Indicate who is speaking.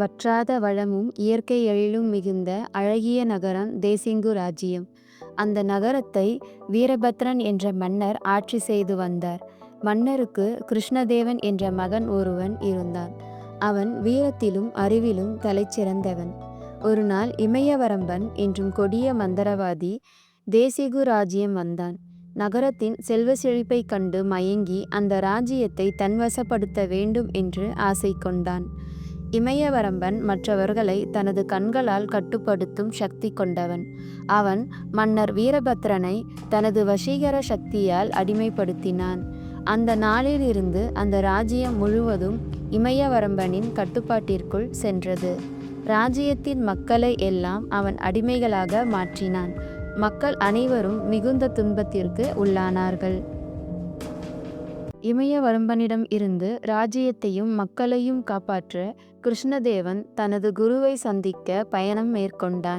Speaker 1: வற்றாத வளமும் இயற்கை எழிலும் மிகுந்த அழகிய நகரம் தேசிங்கு ராஜ்யம். அந்த நகரத்தை வீரபத்ரன் என்ற மன்னர் ஆட்சி செய்து வந்தார். மன்னருக்கு கிருஷ்ணதேவன் என்ற மகன் ஒருவன் இருந்தான். அவன் வீரத்திலும் அறிவிலும் தலைச்சிறந்தவன். ஒரு நாள் இமயவரம்பன் என்றும் கொடிய மந்திரவாதி தேசிகு ராஜ்யம் வந்தான். நகரத்தின் செல்வ செழிப்பை கண்டு மயங்கி அந்த ராஜ்யத்தை தன்வசப்படுத்த வேண்டும் என்று ஆசை கொண்டான். இமயவரம்பன் மற்றவர்களை தனது கண்களால் கட்டுப்படுத்தும் சக்தி கொண்டவன். அவன் மன்னர் வீரபத்ரனை தனது வசீகர சக்தியால் அடிமைப்படுத்தினான். அந்த நாளிலிருந்து அந்த ராஜ்யம் முழுவதும் இமயவரம்பனின் கட்டுப்பாட்டிற்குள் சென்றது. ராஜ்யத்தின் மக்களை எல்லாம் அவன் அடிமைகளாக மாற்றினான். மக்கள் அனைவரும் மிகுந்த துன்பத்திற்கு உள்ளானார்கள். இமயவரம்பனிடம் இருந்து ராஜ்யத்தையும் மக்களையும் காப்பாற்ற கிருஷ்ணதேவன் தனது குருவை சந்திக்க பயணம் மேற்கொண்டான்.